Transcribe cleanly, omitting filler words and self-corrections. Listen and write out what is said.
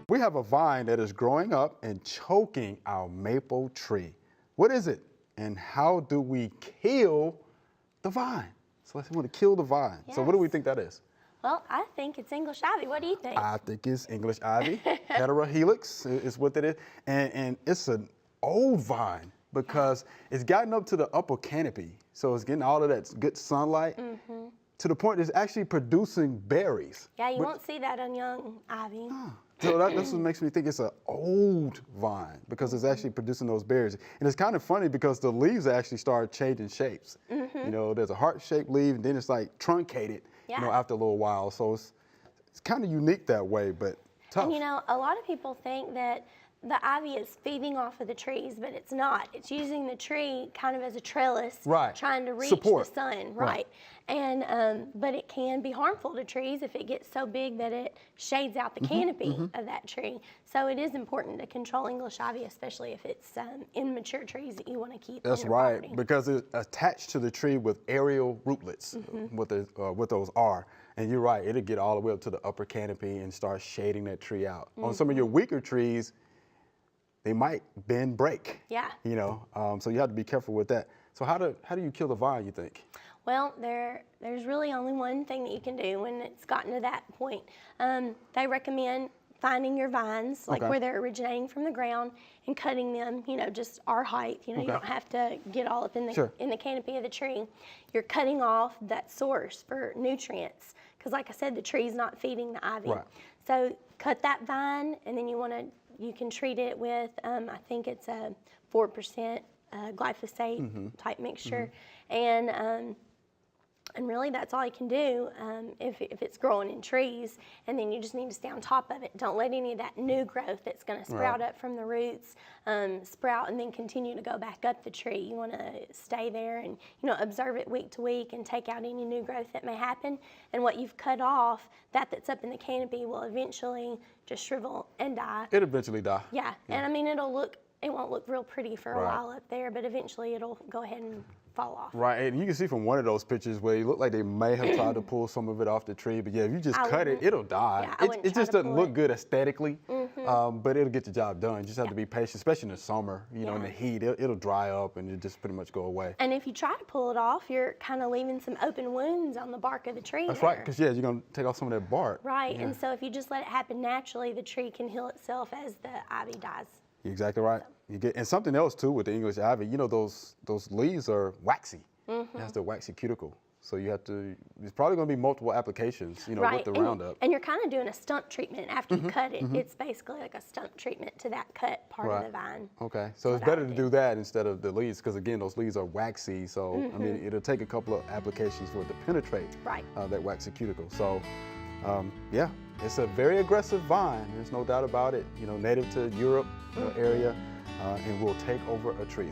We have a vine that is growing up and choking our maple tree. What is it, and how do we kill the vine? So let's want to kill the vine. Yes. So what do we think that is? Well, I think it's English ivy. What do you think? I think it's English ivy. Heterohelix is what it is. And it's an old vine because it's gotten up to the upper canopy. So it's getting all of that good sunlight to the point it's actually producing berries. Yeah, you won't see that on young ivy. So that's what makes me think it's an old vine because it's actually producing those berries. And it's kind of funny because the leaves actually start changing shapes. You know, there's a heart-shaped leaf and then it's like truncated, you know, after a little while. So it's kind of unique that way, but tough. And you know, a lot of people think that the ivy is feeding off of the trees, but it's not. It's using the tree kind of as a trellis, trying to reach the sun, right? And but it can be harmful to trees if it gets so big that it shades out the canopy of that tree. So it is important to control English ivy, especially if it's immature trees that you want to keep. That's in your right, property. because it's attached to the tree with aerial rootlets, what those are. And you're right, it'll get all the way up to the upper canopy and start shading that tree out. On some of your weaker trees, they might bend, break. Yeah. You know, so you have to be careful with that. So how do you kill the vine, you think? Well, there's really only one thing that you can do when it's gotten to that point. They recommend finding your vines, like where they're originating from the ground, and cutting them, you know, just our height. You know, you don't have to get all up in the canopy of the tree. You're cutting off that source for nutrients, because like I said, the tree's not feeding the ivy. So cut that vine, and then you can treat it with, I think it's a 4% glyphosate type mixture, and really that's all you can do if it's growing in trees. And then you just need to stay on top of it. Don't let any of that new growth that's going to sprout up from the roots sprout and then continue to go back up the tree. You want to stay there and, you know, observe it week to week and take out any new growth that may happen. And what you've cut off, that's up in the canopy, will eventually just shrivel and die. It'll eventually die. Yeah, and I mean, it won't look real pretty for a while up there, but eventually it'll go ahead and fall off. Right, and you can see from one of those pictures where it looked like they may have tried to pull some of it off the tree, but yeah, if you just cut it, it'll die. Yeah, it just doesn't look good aesthetically, but it'll get the job done. You just have to be patient, especially in the summer, you know, in the heat, it'll dry up and it'll just pretty much go away. And if you try to pull it off, you're kind of leaving some open wounds on the bark of the tree. That's right, because you're going to take off some of that bark. Right, and so if you just let it happen naturally, the tree can heal itself as the ivy dies. You're exactly right. And something else too with the English ivy, you know, those leaves are waxy. It has the waxy cuticle. So you have to, there's probably going to be multiple applications, you know, with the Roundup. And you're kind of doing a stump treatment after you cut it. It's basically like a stump treatment to that cut part of the vine. Okay, so it's better to do that instead of the leaves, because again, those leaves are waxy. So, I mean, it'll take a couple of applications for it to penetrate that waxy cuticle. So, yeah, it's a very aggressive vine. There's no doubt about it. You know, native to Europe area, and will take over a tree.